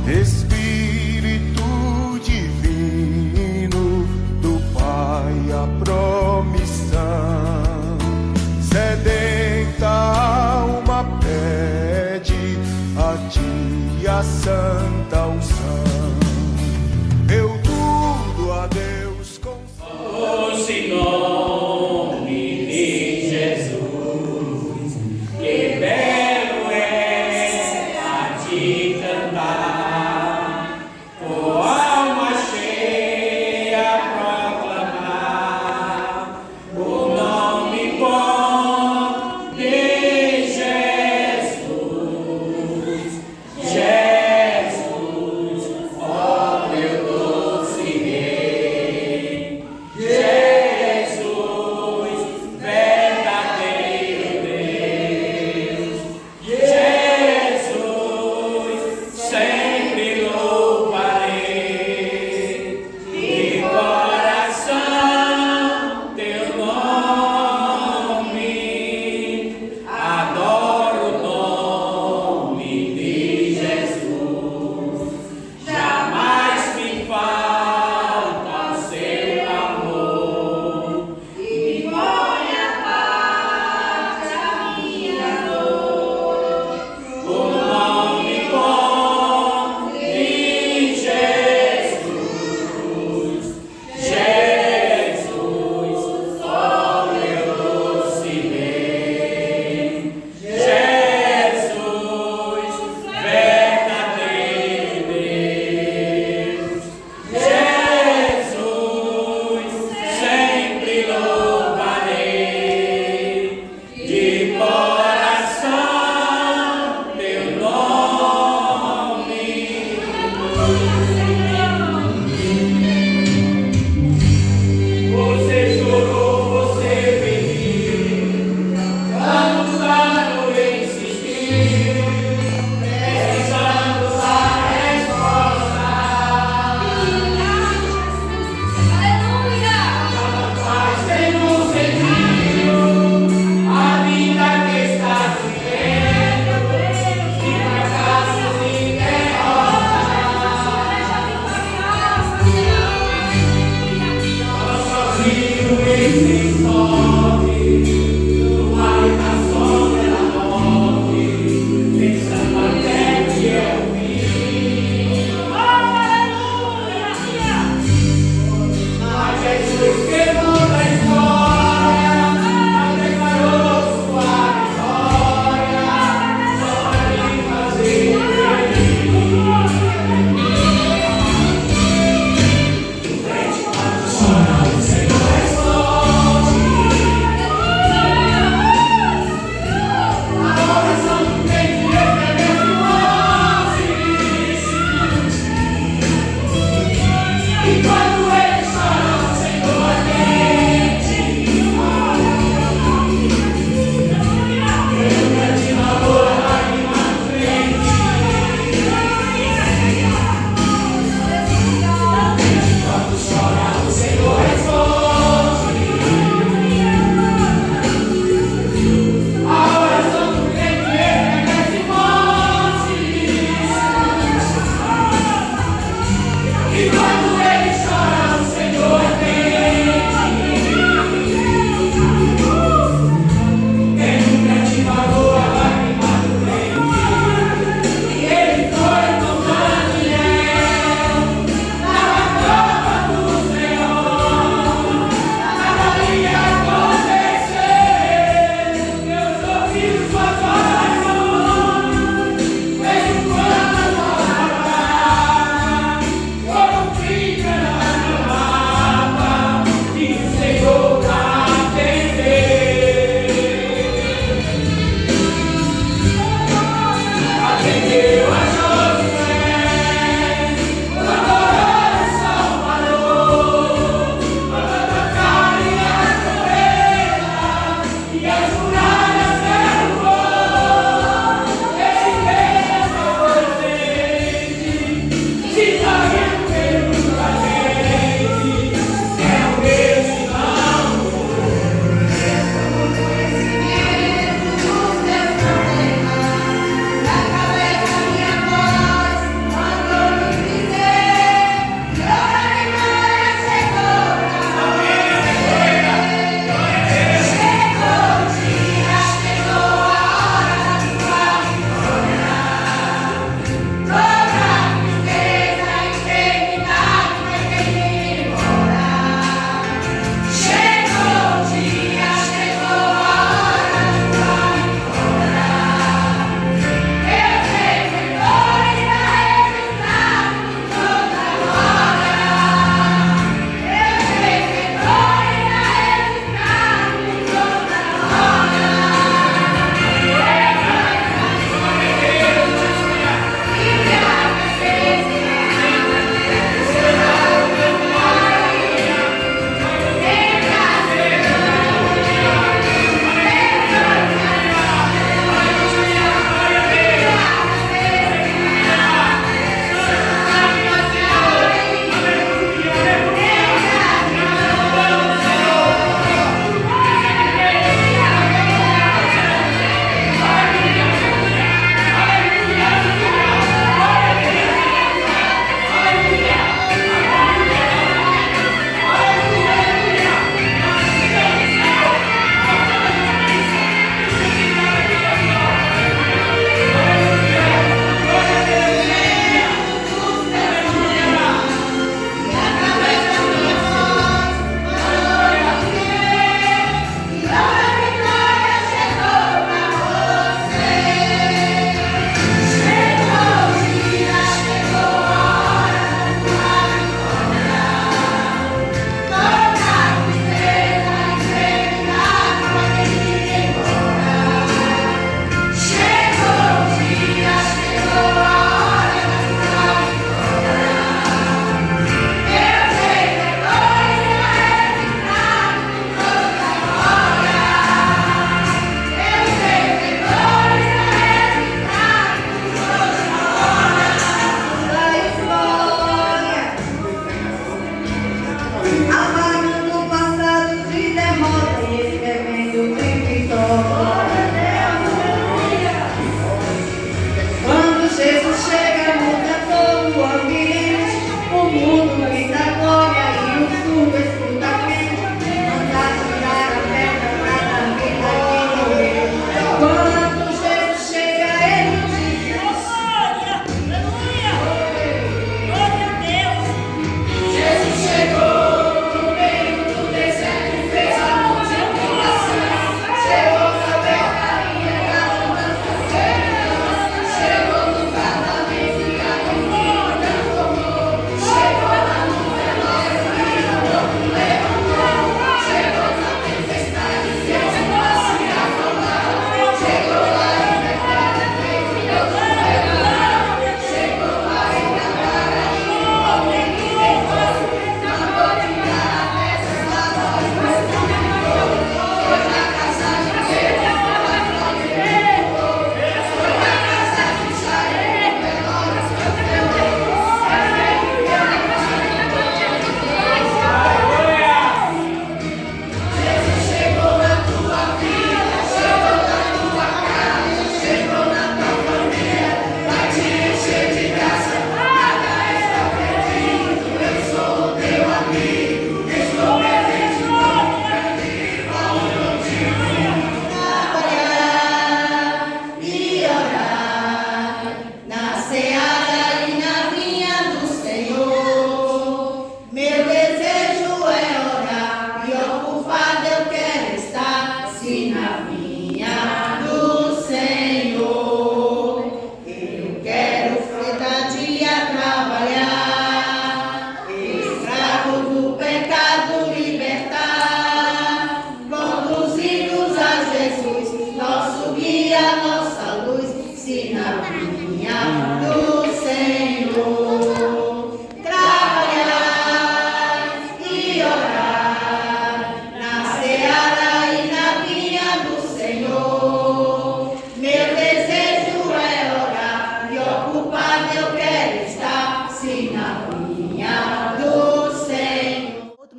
Espírito divino do Pai, a promissão, sedenta alma pede a ti a santa unção. Eu tudo a Deus confio. Em nome de Jesus, que belo é a ti cantar, com alma cheia proclamar o nome bom de Jesus. Jesus, ó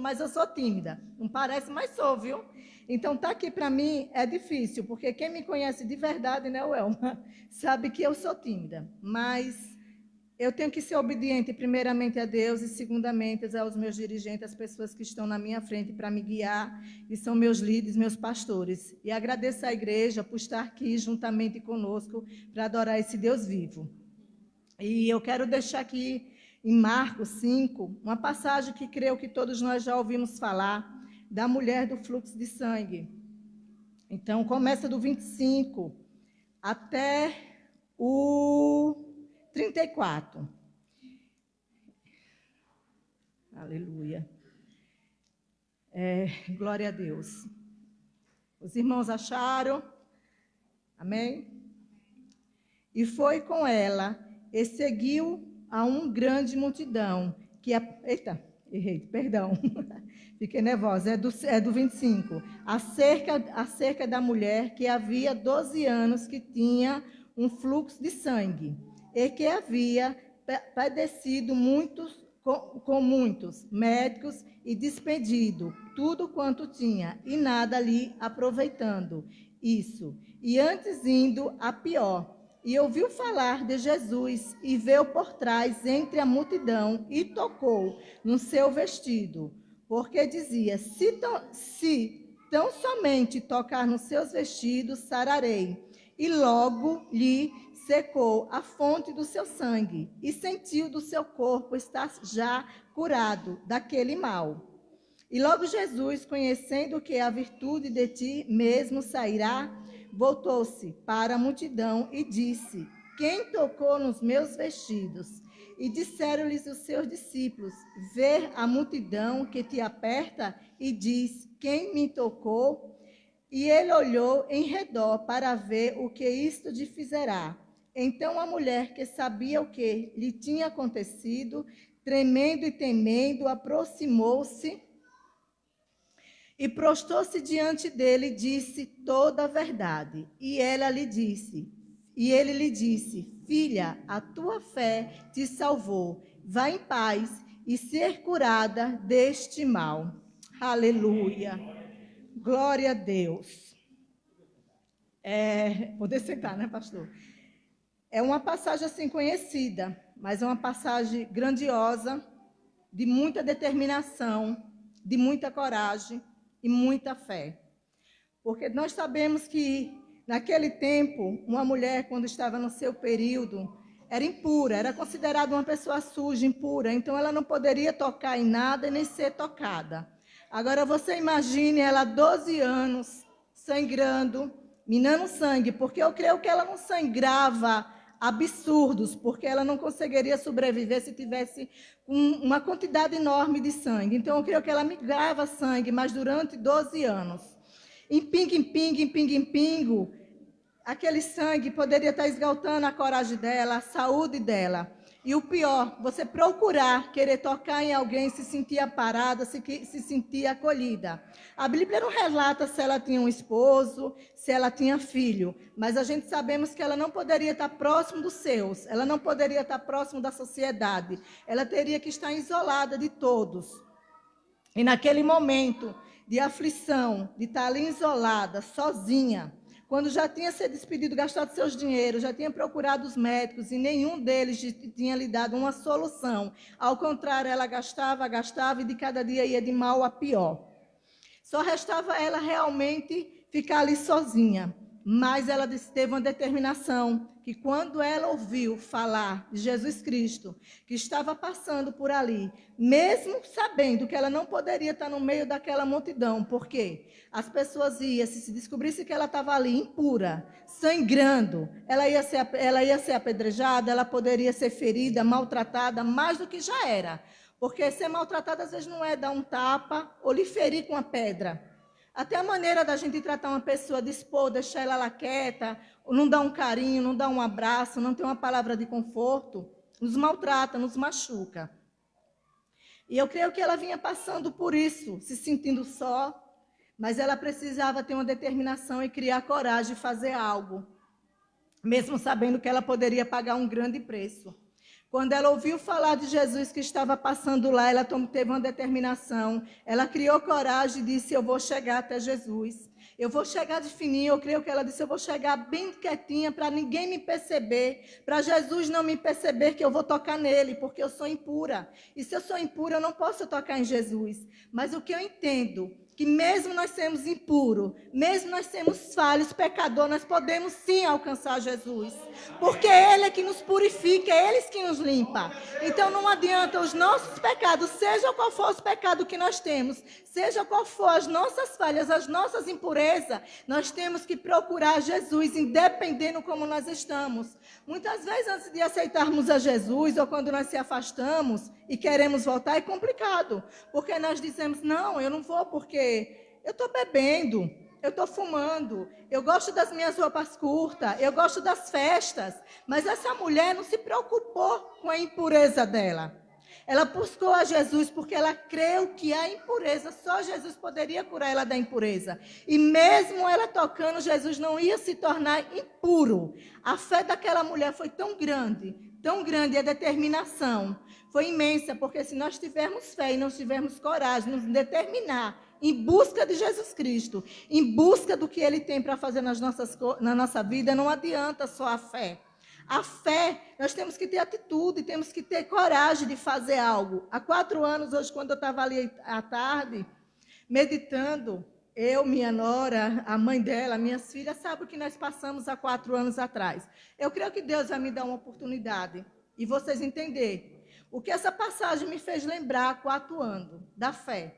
mas eu sou tímida. Não parece, mas sou, viu? Então, estar aqui para mim é difícil, porque quem me conhece de verdade, né, Welma, sabe que eu sou tímida. Mas eu tenho que ser obediente, primeiramente, a Deus e, segundamente, aos meus dirigentes, as pessoas que estão na minha frente para me guiar, e são meus líderes, meus pastores. E agradeço à igreja por estar aqui juntamente conosco para adorar esse Deus vivo. E eu quero deixar aqui, em Marcos 5, uma passagem que creio que todos nós já ouvimos falar, da mulher do fluxo de sangue. Então, começa do 25 até o 34. Aleluia. Glória a Deus. Os irmãos acharam? Amém? E foi com ela e seguiu a uma grande multidão que... Eita, errei, perdão. Fiquei nervosa. É do 25. Acerca da mulher que havia 12 anos que tinha um fluxo de sangue e que havia padecido com muitos médicos e despedido tudo quanto tinha, e nada lhe aproveitando isso. E antes indo a pior, e ouviu falar de Jesus, e veio por trás entre a multidão, e tocou no seu vestido, porque dizia, se tão somente tocar nos seus vestidos, sararei. E logo lhe secou a fonte do seu sangue, e sentiu do seu corpo estar já curado daquele mal. E logo Jesus, conhecendo que a virtude de ti mesmo sairá, voltou-se para a multidão e disse, quem tocou nos meus vestidos? E disseram-lhes os seus discípulos, vê a multidão que te aperta e diz, quem me tocou? E ele olhou em redor para ver o que isto lhe fizerá. Então a mulher, que sabia o que lhe tinha acontecido, tremendo e temendo, aproximou-se e prostou-se diante dele e disse toda a verdade. E ele lhe disse, filha, a tua fé te salvou. Vá em paz e ser curada deste mal. Aleluia. Glória a Deus. Poder sentar, né, pastor? É uma passagem assim conhecida, mas é uma passagem grandiosa, de muita determinação, de muita coragem e muita fé. Porque nós sabemos que, naquele tempo, uma mulher, quando estava no seu período, era impura, era considerada uma pessoa suja, impura, então ela não poderia tocar em nada nem ser tocada. Agora você imagine ela 12 anos, sangrando, minando sangue, porque eu creio que ela não sangrava absurdos, porque ela não conseguiria sobreviver se tivesse uma quantidade enorme de sangue. Então eu creio que ela migrava sangue, mas durante 12 anos. Em pingo, aquele sangue poderia estar esgotando a coragem dela, a saúde dela. E o pior, você procurar, querer tocar em alguém, se sentir parada, se sentir acolhida. A Bíblia não relata se ela tinha um esposo, se ela tinha filho, mas a gente sabemos que ela não poderia estar próximo dos seus, ela não poderia estar próximo da sociedade, ela teria que estar isolada de todos. E naquele momento de aflição, de estar ali isolada, sozinha, quando já tinha se despedido, gastado seus dinheiros, já tinha procurado os médicos e nenhum deles tinha lhe dado uma solução. Ao contrário, ela gastava e de cada dia ia de mal a pior. Só restava ela realmente ficar ali sozinha. Mas ela teve uma determinação, que quando ela ouviu falar de Jesus Cristo, que estava passando por ali, mesmo sabendo que ela não poderia estar no meio daquela multidão, porque as pessoas iam, se descobrisse que ela estava ali impura, sangrando, ela ia ser apedrejada, ela poderia ser ferida, maltratada, mais do que já era. Porque ser maltratada às vezes não é dar um tapa ou lhe ferir com a pedra. Até a maneira da gente tratar uma pessoa, dispor, deixar ela lá quieta, não dar um carinho, não dar um abraço, não ter uma palavra de conforto, nos maltrata, nos machuca. E eu creio que ela vinha passando por isso, se sentindo só, mas ela precisava ter uma determinação e criar coragem de fazer algo, mesmo sabendo que ela poderia pagar um grande preço. Quando ela ouviu falar de Jesus que estava passando lá, ela teve uma determinação. Ela criou coragem e disse, eu vou chegar até Jesus. Eu vou chegar de fininho, eu creio que ela disse, eu vou chegar bem quietinha para ninguém me perceber, para Jesus não me perceber que eu vou tocar nele, porque eu sou impura. E se eu sou impura, eu não posso tocar em Jesus. Mas o que eu entendo, que mesmo nós sermos impuros, mesmo nós sermos falhos, pecadores, nós podemos sim alcançar Jesus. Porque Ele é que nos purifica, é Ele que nos limpa. Então não adianta os nossos pecados, seja qual for os pecados que nós temos, seja qual for as nossas falhas, as nossas impurezas, nós temos que procurar Jesus, independendo como nós estamos. Muitas vezes, antes de aceitarmos a Jesus, ou quando nós se afastamos e queremos voltar, é complicado. Porque nós dizemos, não, eu não vou porque eu estou bebendo, eu estou fumando, eu gosto das minhas roupas curtas, eu gosto das festas. Mas essa mulher não se preocupou com a impureza dela. Ela buscou a Jesus porque ela creu que a impureza, só Jesus poderia curar ela da impureza. E mesmo ela tocando, Jesus não ia se tornar impuro. A fé daquela mulher foi tão grande, e a determinação foi imensa, porque se nós tivermos fé e não tivermos coragem, nos determinar em busca de Jesus Cristo, em busca do que Ele tem para fazer na nossa vida, não adianta só a fé. A fé, nós temos que ter atitude, temos que ter coragem de fazer algo. Há 4 anos, hoje, quando eu estava ali à tarde, meditando, eu, minha nora, a mãe dela, minhas filhas, sabem o que nós passamos há 4 anos atrás. Eu creio que Deus vai me dar uma oportunidade e vocês entenderem o que essa passagem me fez lembrar há 4 anos, da fé.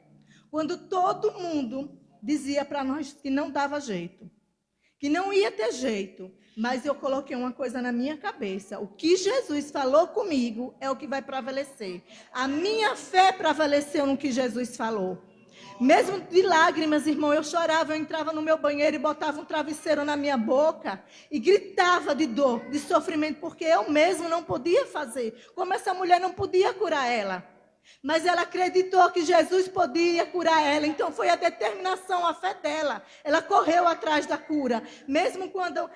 Quando todo mundo dizia para nós que não dava jeito, que não ia ter jeito, mas eu coloquei uma coisa na minha cabeça. O que Jesus falou comigo é o que vai prevalecer. A minha fé prevaleceu no que Jesus falou. Mesmo de lágrimas, irmão, eu chorava, eu entrava no meu banheiro e botava um travesseiro na minha boca e gritava de dor, de sofrimento, porque eu mesmo não podia fazer. Como essa mulher não podia curar ela. Mas ela acreditou que Jesus podia curar ela, então foi a determinação, a fé dela. Ela correu atrás da cura, mesmo quando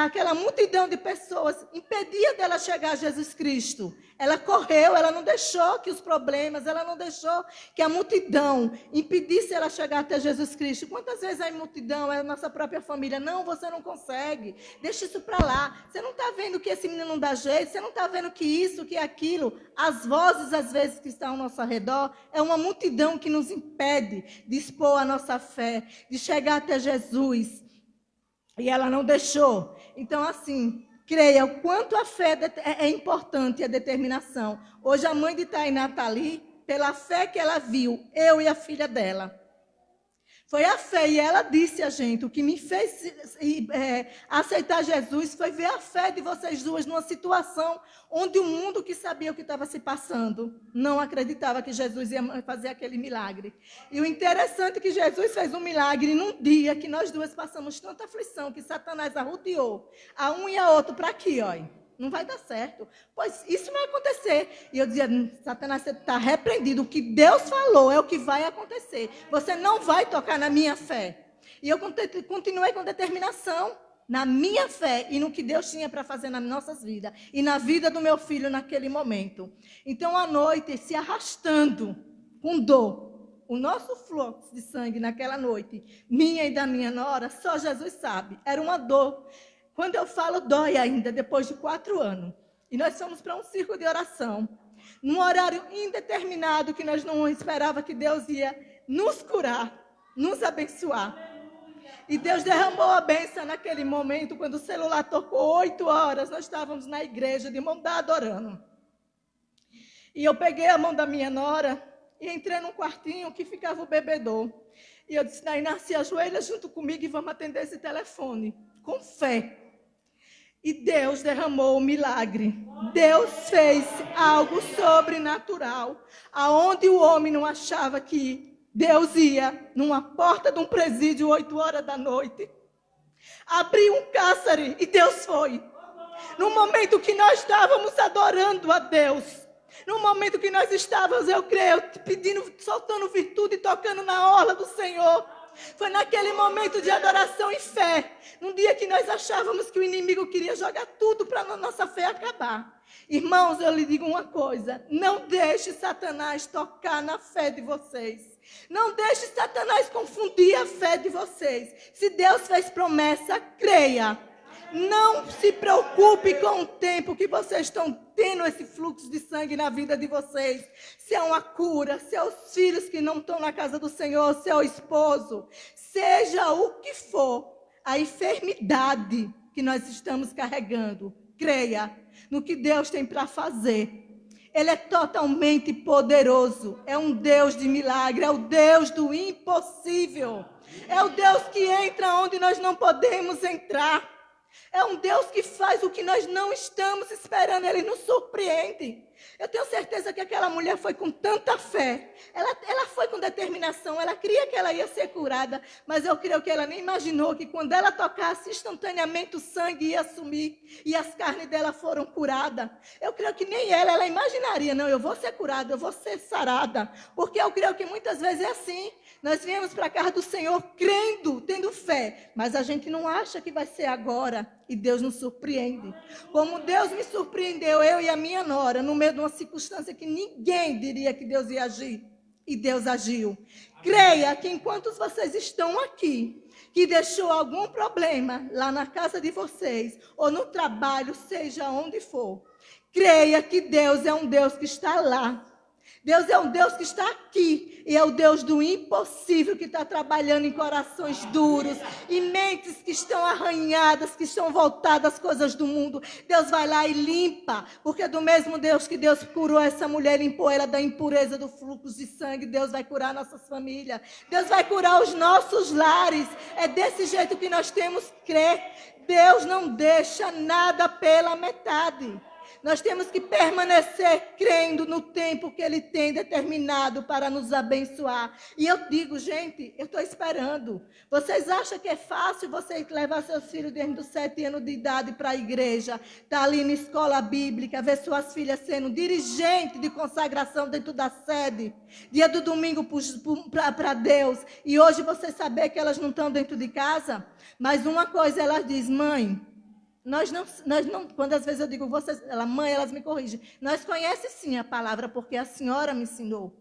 aquela multidão de pessoas impedia dela chegar a Jesus Cristo. Ela correu, ela não deixou que os problemas, ela não deixou que a multidão impedisse ela chegar até Jesus Cristo. Quantas vezes a multidão é a nossa própria família? Não, você não consegue, deixa isso para lá. Você não está vendo que esse menino não dá jeito, você não está vendo que isso, que aquilo. As vozes, às vezes, que estão ao nosso redor, é uma multidão que nos impede de expor a nossa fé, de chegar até Jesus. E ela não deixou. Então, assim, creia o quanto a fé é importante, a determinação. Hoje a mãe de Tainá está ali, pela fé que ela viu, eu e a filha dela. Foi a fé, e ela disse a gente, o que me fez aceitar Jesus foi ver a fé de vocês duas numa situação onde o mundo que sabia o que estava se passando não acreditava que Jesus ia fazer aquele milagre. E o interessante é que Jesus fez um milagre num dia que nós duas passamos tanta aflição que Satanás arrodeou a um e a outro para aqui, olha. Não vai dar certo, pois isso vai acontecer. E eu dizia, Satanás, você está repreendido. O que Deus falou é o que vai acontecer. Você não vai tocar na minha fé. E eu continuei com determinação na minha fé e no que Deus tinha para fazer nas nossas vidas. E na vida do meu filho naquele momento. Então, à noite, se arrastando com dor, o nosso fluxo de sangue naquela noite, minha e da minha nora, só Jesus sabe. Era uma dor. Quando eu falo, dói ainda, depois de 4 anos. E nós fomos para um círculo de oração, num horário indeterminado, que nós não esperava que Deus ia nos curar, nos abençoar. E Deus derramou a bênção naquele momento, quando o celular tocou 8 horas, nós estávamos na igreja, de mão dada, orando. E eu peguei a mão da minha nora e entrei num quartinho que ficava o bebedor. E eu disse, Nainá, se ajoelha junto comigo e vamos atender esse telefone, com fé. E Deus derramou o milagre. Deus fez algo sobrenatural. Aonde o homem não achava que Deus ia, numa porta de um presídio, 8 horas da noite. Abriu um cárcere e Deus foi. No momento que nós estávamos adorando a Deus. No momento que nós estávamos, eu creio, pedindo, soltando virtude e tocando na orla do Senhor. Foi naquele momento de adoração e fé, num dia que nós achávamos que o inimigo queria jogar tudo para a nossa fé acabar. Irmãos, eu lhe digo uma coisa, não deixe Satanás tocar na fé de vocês. Não deixe Satanás confundir a fé de vocês. Se Deus fez promessa, creia. Não se preocupe com o tempo que vocês estão tendo esse fluxo de sangue na vida de vocês. Se é uma cura, se é os filhos que não estão na casa do Senhor, se é o esposo, seja o que for, a enfermidade que nós estamos carregando, creia no que Deus tem para fazer. Ele é totalmente poderoso, é um Deus de milagre, é o Deus do impossível. É o Deus que entra onde nós não podemos entrar. É um Deus que faz o que nós não estamos esperando, Ele nos surpreende. Eu tenho certeza que aquela mulher foi com tanta fé, ela foi com determinação, ela cria que ela ia ser curada, mas eu creio que ela nem imaginou que quando ela tocasse, instantaneamente o sangue ia sumir e as carnes dela foram curadas. Eu creio que nem ela imaginaria, não, eu vou ser curada, eu vou ser sarada, porque eu creio que muitas vezes é assim. Nós viemos para a casa do Senhor crendo, tendo fé, mas a gente não acha que vai ser agora. E Deus nos surpreende. Como Deus me surpreendeu, eu e a minha nora, no meio de uma circunstância que ninguém diria que Deus ia agir. E Deus agiu. Creia que enquanto vocês estão aqui, que deixou algum problema lá na casa de vocês, ou no trabalho, seja onde for, creia que Deus é um Deus que está lá. Deus é um Deus que está aqui e é o Deus do impossível que está trabalhando em corações duros e mentes que estão arranhadas, que estão voltadas às coisas do mundo. Deus vai lá e limpa, porque do mesmo Deus que Deus curou essa mulher, limpou ela da impureza do fluxo de sangue, Deus vai curar nossas famílias, Deus vai curar os nossos lares. É desse jeito que nós temos que crer. Deus não deixa nada pela metade. Nós temos que permanecer crendo no tempo que Ele tem determinado para nos abençoar. E eu digo, gente, eu estou esperando. Vocês acham que é fácil você levar seus filhos desde os 7 anos de idade para a igreja, estar ali na escola bíblica, ver suas filhas sendo dirigente de consagração dentro da sede, dia do domingo para Deus, e hoje você saber que elas não estão dentro de casa? Mas uma coisa ela diz, mãe, nós não, quando às vezes eu digo, mãe, elas me corrigem. Nós conhecemos sim a palavra, porque a senhora me ensinou.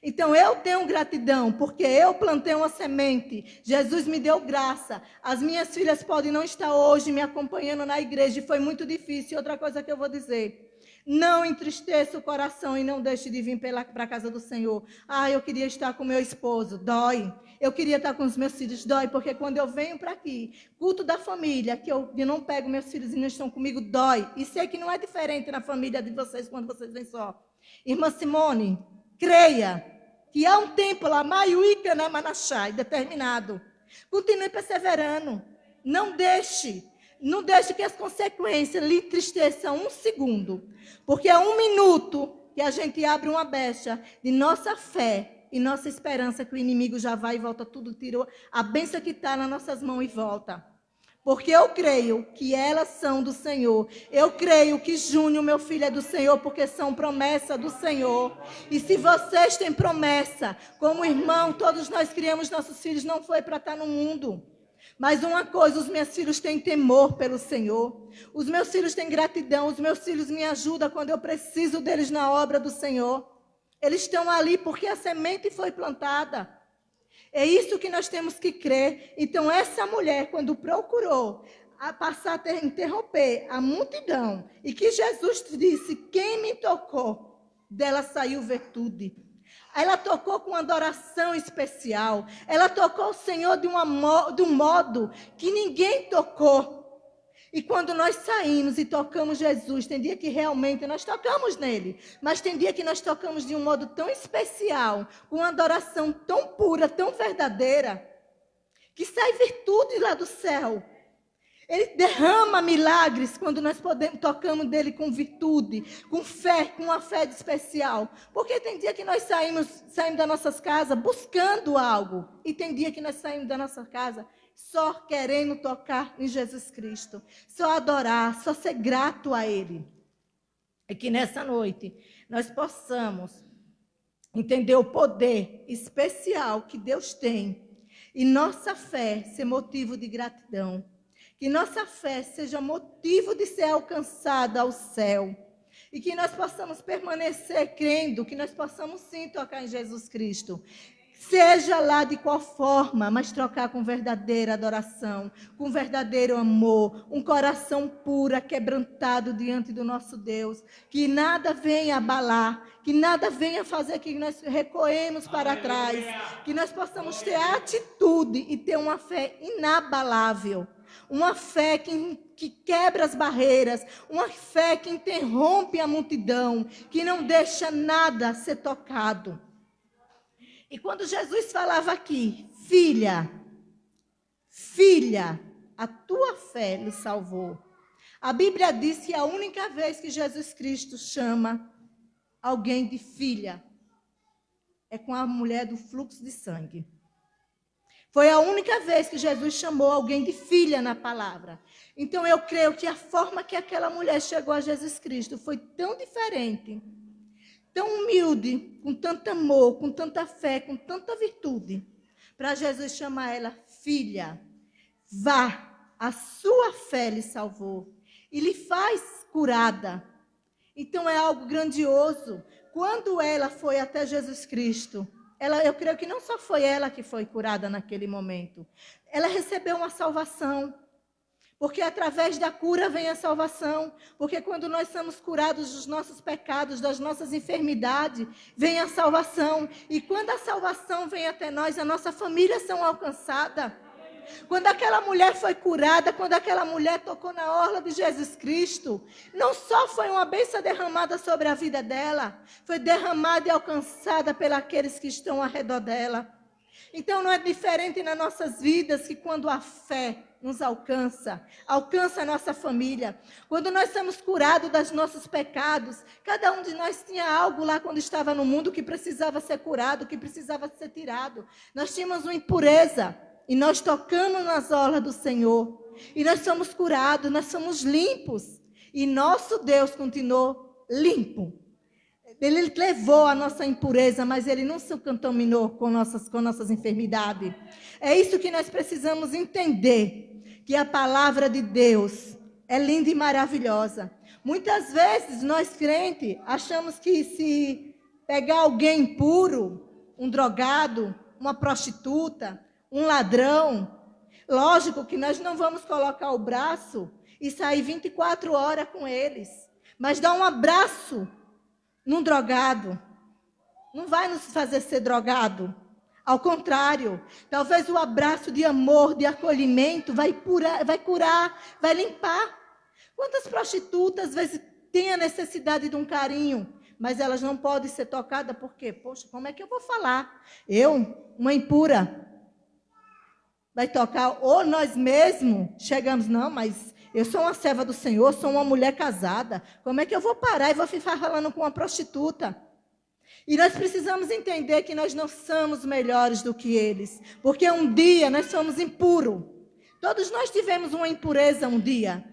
Então eu tenho gratidão, porque eu plantei uma semente. Jesus me deu graça. As minhas filhas podem não estar hoje me acompanhando na igreja, e foi muito difícil. Outra coisa que eu vou dizer, não entristeça o coração e não deixe de vir para a casa do Senhor. Eu queria estar com meu esposo, dói. Eu queria estar com os meus filhos, dói, porque quando eu venho para aqui, culto da família, que eu não pego meus filhos e não estão comigo, dói. E sei que não é diferente na família de vocês quando vocês vêm só. Irmã Simone, creia que há um tempo lá, Maiuíca na Manachai, determinado. Continue perseverando. Não deixe que as consequências lhe entristeçam um segundo. Porque é 1 minuto que a gente abre uma brecha de nossa fé e nossa esperança que o inimigo já vai e volta tudo, tirou a bênção que está nas nossas mãos e volta. Porque eu creio que elas são do Senhor. Eu creio que Júnior, meu filho, é do Senhor, porque são promessa do Senhor. E se vocês têm promessa, como irmão, todos nós criamos nossos filhos, não foi para estar no mundo. Mas uma coisa, os meus filhos têm temor pelo Senhor. Os meus filhos têm gratidão. Os meus filhos me ajudam quando eu preciso deles na obra do Senhor. Eles estão ali porque a semente foi plantada. É isso que nós temos que crer. Então, essa mulher, quando procurou passar a interromper a multidão, e que Jesus disse, quem me tocou? Dela saiu virtude. Ela tocou com uma adoração especial. Ela tocou o Senhor de um modo que ninguém tocou. E quando nós saímos e tocamos Jesus, tem dia que realmente nós tocamos nele, mas tem dia que nós tocamos de um modo tão especial, com uma adoração tão pura, tão verdadeira, que sai virtude lá do céu. Ele derrama milagres quando nós tocamos dele com virtude, com fé, com uma fé especial. Porque tem dia que nós saímos das nossas casas buscando algo, e tem dia que nós saímos da nossa casa só querendo tocar em Jesus Cristo, só adorar, só ser grato a Ele. E que nessa noite nós possamos entender o poder especial que Deus tem, e nossa fé ser motivo de gratidão, que nossa fé seja motivo de ser alcançada ao céu. E que nós possamos permanecer crendo, que nós possamos sim tocar em Jesus Cristo. Seja lá de qual forma, mas trocar com verdadeira adoração, com verdadeiro amor, um coração puro, quebrantado diante do nosso Deus. Que nada venha abalar, que nada venha fazer que nós recuemos para trás. Que nós possamos ter atitude e ter uma fé inabalável. Uma fé que quebra as barreiras, uma fé que interrompe a multidão, que não deixa nada ser tocado. E quando Jesus falava aqui, filha, a tua fé lhe salvou. A Bíblia diz que a única vez que Jesus Cristo chama alguém de filha é com a mulher do fluxo de sangue. Foi a única vez que Jesus chamou alguém de filha na palavra. Então eu creio que a forma que aquela mulher chegou a Jesus Cristo foi tão diferente, tão humilde, com tanto amor, com tanta fé, com tanta virtude, para Jesus chamar ela filha. Vá, a sua fé lhe salvou e lhe faz curada. Então é algo grandioso. Quando ela foi até Jesus Cristo, eu creio que não só foi ela que foi curada naquele momento, ela recebeu uma salvação. Porque através da cura vem a salvação. Porque quando nós somos curados dos nossos pecados, das nossas enfermidades, vem a salvação. E quando a salvação vem até nós, a nossa família são alcançadas. Quando aquela mulher foi curada, quando aquela mulher tocou na orla de Jesus Cristo, não só foi uma bênção derramada sobre a vida dela, foi derramada e alcançada pelos aqueles que estão ao redor dela. Então não é diferente nas nossas vidas que quando a fé nos alcança a nossa família. Quando nós somos curados dos nossos pecados, cada um de nós tinha algo lá quando estava no mundo que precisava ser curado, que precisava ser tirado. Nós tínhamos uma impureza e nós tocamos nas orlas do Senhor. E nós somos curados, nós somos limpos. E nosso Deus continuou limpo. Ele levou a nossa impureza, mas Ele não se contaminou com nossas enfermidades. É isso que nós precisamos entender, que a palavra de Deus é linda e maravilhosa. Muitas vezes nós crentes achamos que se pegar alguém impuro, um drogado, uma prostituta, um ladrão, lógico que nós não vamos colocar o braço e sair 24 horas com eles, mas dar um abraço num drogado não vai nos fazer ser drogado. Ao contrário, talvez o abraço de amor, de acolhimento, vai curar, vai limpar. Quantas prostitutas, às vezes, têm a necessidade de um carinho, mas elas não podem ser tocadas, por quê? Poxa, como é que eu vou falar? Eu, uma impura, vai tocar, ou nós mesmos chegamos, não, mas eu sou uma serva do Senhor, sou uma mulher casada, como é que eu vou parar e vou ficar falando com uma prostituta? E nós precisamos entender que nós não somos melhores do que eles, porque um dia nós somos impuros. Todos nós tivemos uma impureza um dia.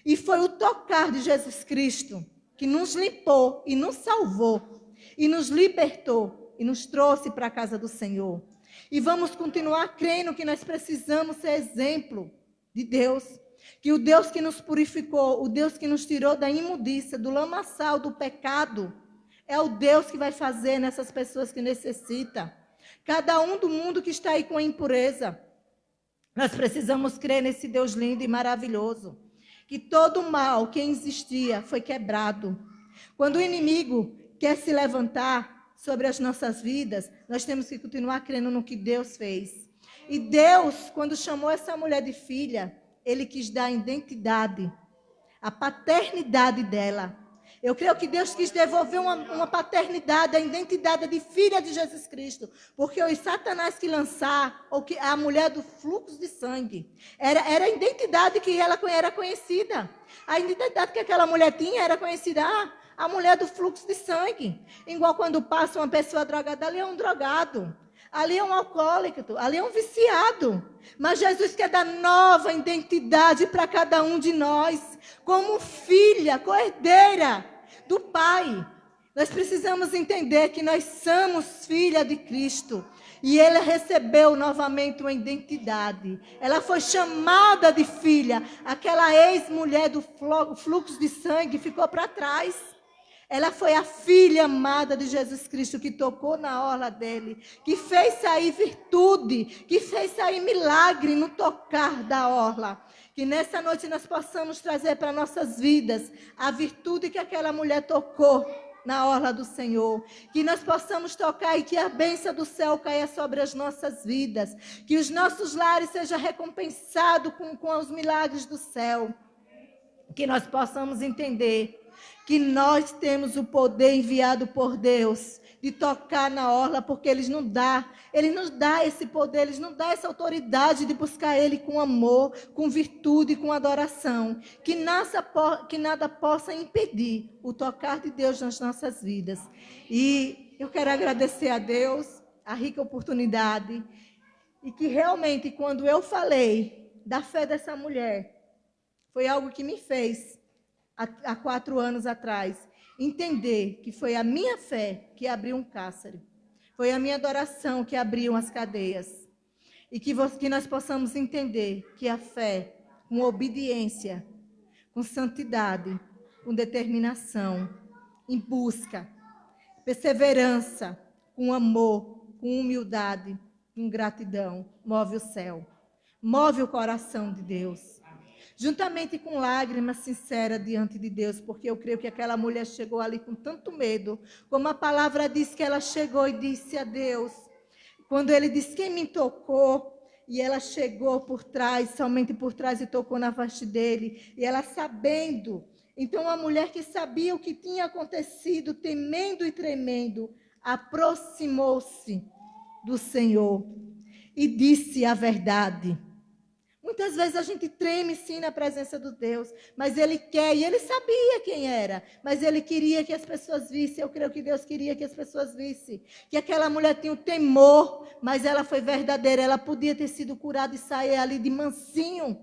E foi o tocar de Jesus Cristo que nos limpou e nos salvou, e nos libertou, e nos trouxe para a casa do Senhor. E vamos continuar crendo que nós precisamos ser exemplo de Deus. Que o Deus que nos purificou, o Deus que nos tirou da imundícia, do lamaçal, do pecado, é o Deus que vai fazer nessas pessoas que necessitam. Cada um do mundo que está aí com a impureza. Nós precisamos crer nesse Deus lindo e maravilhoso. Que todo o mal que existia foi quebrado. Quando o inimigo quer se levantar sobre as nossas vidas, nós temos que continuar crendo no que Deus fez. E Deus, quando chamou essa mulher de filha, Ele quis dar a identidade, a paternidade dela. Eu creio que Deus quis devolver uma paternidade, a identidade de filha de Jesus Cristo. Porque o Satanás que lançar, ou que a mulher do fluxo de sangue, era a identidade que ela era conhecida. A identidade que aquela mulher tinha era conhecida, a mulher do fluxo de sangue. Igual quando passa uma pessoa drogada, ali é um drogado. Ali é um alcoólico, ali é um viciado. Mas Jesus quer dar nova identidade para cada um de nós. Como filha, co-herdeira do Pai. Nós precisamos entender que nós somos filha de Cristo. E Ele recebeu novamente uma identidade. Ela foi chamada de filha. Aquela ex-mulher do fluxo de sangue ficou para trás. Ela foi a filha amada de Jesus Cristo que tocou na orla dele, que fez sair virtude, que fez sair milagre no tocar da orla. Que nessa noite nós possamos trazer para nossas vidas a virtude que aquela mulher tocou na orla do Senhor. Que nós possamos tocar e que a bênção do céu caia sobre as nossas vidas. Que os nossos lares sejam recompensados com os milagres do céu. Que nós possamos entender que nós temos o poder enviado por Deus de tocar na orla, porque Ele nos dá esse poder, Ele nos dá essa autoridade de buscar Ele com amor, com virtude, com adoração. Que nada possa impedir o tocar de Deus nas nossas vidas. E eu quero agradecer a Deus a rica oportunidade e que realmente quando eu falei da fé dessa mulher, foi algo que me fez há 4 anos atrás, entender que foi a minha fé que abriu um cárcere. Foi a minha adoração que abriu as cadeias. E que nós possamos entender que a fé, com obediência, com santidade, com determinação, em busca, perseverança, com amor, com humildade, com gratidão, move o céu. Move o coração de Deus. Juntamente com lágrimas sinceras diante de Deus, porque eu creio que aquela mulher chegou ali com tanto medo, como a palavra diz que ela chegou e disse a Deus, quando ele disse quem me tocou, e ela chegou por trás, somente por trás, e tocou na veste dele, e ela sabendo, então a mulher que sabia o que tinha acontecido, temendo e tremendo, aproximou-se do Senhor e disse a verdade. Muitas vezes a gente treme sim na presença de Deus, mas Ele quer, e Ele sabia quem era, mas Ele queria que as pessoas vissem, eu creio que Deus queria que as pessoas vissem, que aquela mulher tinha o temor, mas ela foi verdadeira, ela podia ter sido curada e sair ali de mansinho,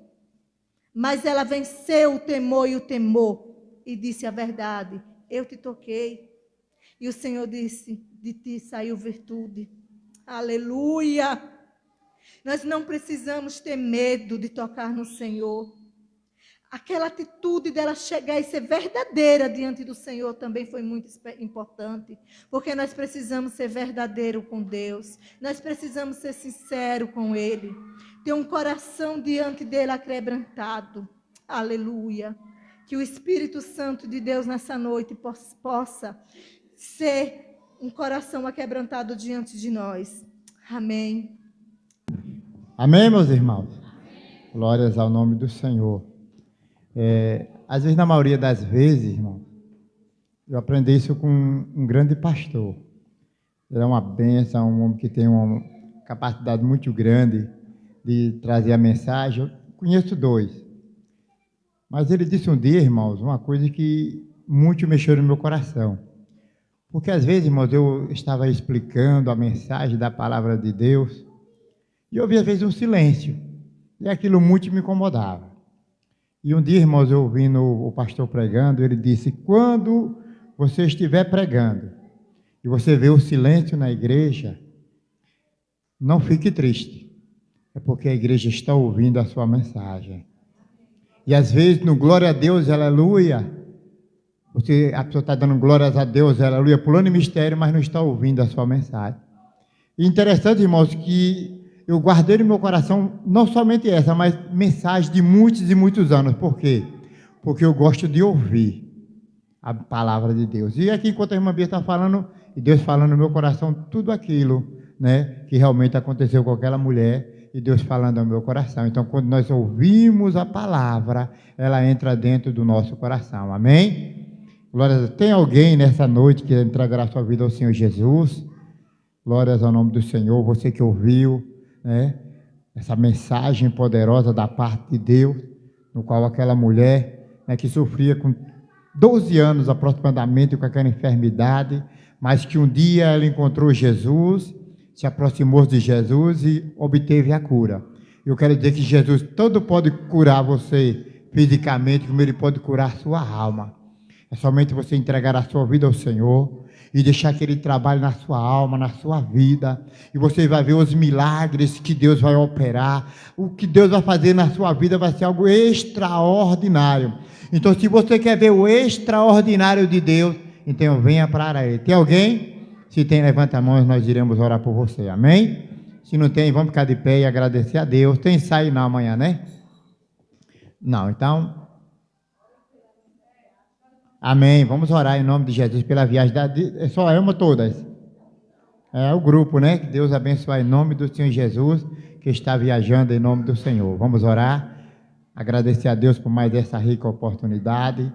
mas ela venceu o temor e disse a verdade, eu te toquei, e o Senhor disse, de ti saiu virtude, aleluia. Nós não precisamos ter medo de tocar no Senhor. Aquela atitude dela chegar e ser verdadeira diante do Senhor também foi muito importante. Porque nós precisamos ser verdadeiro com Deus. Nós precisamos ser sinceros com Ele. Ter um coração diante dEle aquebrantado. Aleluia. Que o Espírito Santo de Deus nessa noite possa ser um coração aquebrantado diante de nós. Amém. Amém, meus irmãos? Amém. Glórias ao nome do Senhor. Às vezes, na maioria das vezes, irmão, eu aprendi isso com um grande pastor. Ele é uma bênção, um homem que tem uma capacidade muito grande de trazer a mensagem. Eu conheço 2. Mas ele disse um dia, irmãos, uma coisa que muito mexeu no meu coração. Porque às vezes, irmãos, eu estava explicando a mensagem da palavra de Deus, e eu ouvi, às vezes, um silêncio. E aquilo muito me incomodava. E um dia, irmãos, eu ouvindo o pastor pregando, ele disse, quando você estiver pregando, e você vê o silêncio na igreja, não fique triste. É porque a igreja está ouvindo a sua mensagem. E às vezes, no glória a Deus, aleluia, a pessoa está dando glórias a Deus, aleluia, pulando em mistério, mas não está ouvindo a sua mensagem. E interessante, irmãos, que eu guardei no meu coração, não somente essa, mas mensagem de muitos e muitos anos. Por quê? Porque eu gosto de ouvir a palavra de Deus. E aqui, enquanto a irmã Bia está falando, e Deus falando no meu coração, tudo aquilo, né, que realmente aconteceu com aquela mulher, e Deus falando no meu coração. Então, quando nós ouvimos a palavra, ela entra dentro do nosso coração. Amém? Glória a Deus. Tem alguém nessa noite que entregará a sua vida ao Senhor Jesus? Glórias ao nome do Senhor. Você que ouviu, né, essa mensagem poderosa da parte de Deus, no qual aquela mulher, né, que sofria com 12 anos aproximadamente com aquela enfermidade, mas que um dia ela encontrou Jesus, se aproximou de Jesus e obteve a cura. Eu quero dizer que Jesus tanto pode curar você fisicamente, como Ele pode curar a sua alma. É somente você entregar a sua vida ao Senhor e deixar que Ele trabalhe na sua alma, na sua vida, e você vai ver os milagres que Deus vai operar. O que Deus vai fazer na sua vida vai ser algo extraordinário. Então, se você quer ver o extraordinário de Deus, Então venha para Ele. Tem alguém? Se tem, levanta a mão, nós iremos orar por você. Amém? Se não tem, vamos ficar de pé e agradecer a Deus. Tem ensaio não amanhã, né? Não, então... Amém. Vamos orar em nome de Jesus pela viagem. Só amo todas. É o grupo, né? Que Deus abençoe em nome do Senhor Jesus, que está viajando em nome do Senhor. Vamos orar. Agradecer a Deus por mais essa rica oportunidade.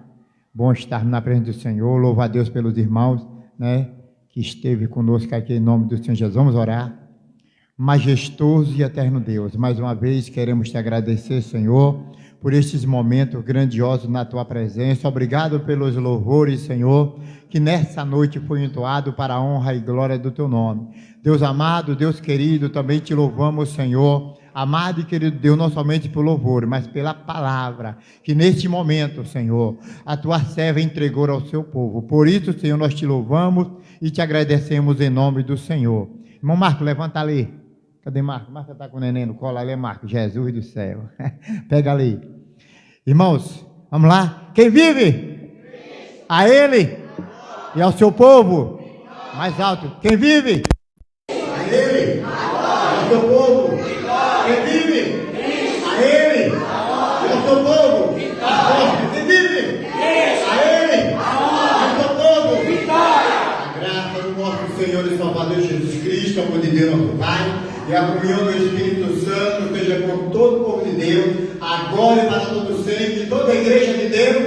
Bom estar na presença do Senhor. Louvo a Deus pelos irmãos, né? Que esteve conosco aqui em nome do Senhor Jesus. Vamos orar. Majestoso e eterno Deus, mais uma vez queremos te agradecer, Senhor, por estes momentos grandiosos na tua presença. Obrigado pelos louvores, Senhor, que nessa noite foi entoado para a honra e glória do teu nome. Deus amado, Deus querido, também te louvamos, Senhor, amado e querido Deus, não somente pelo louvor, mas pela palavra, que neste momento, Senhor, a tua serva entregou ao seu povo. Por isso, Senhor, nós te louvamos e te agradecemos em nome do Senhor. Irmão Marco, levanta ali. Cadê Marco? Marco está com o neném no colo, ali é Marco, Jesus do céu. Pega ali. Irmãos, vamos lá. Quem vive? A Ele e ao seu povo. Mais alto. Quem vive? A Ele e ao seu povo. Quem vive? A Ele e ao seu povo. Quem vive? A Ele e ao seu povo. A graça do nosso Senhor e Salvador Jesus Cristo, amor de Deus, nosso Pai, e a comunhão do Espírito Santo seja com todo o povo de Deus, agora e para todo sempre, toda a igreja de Deus.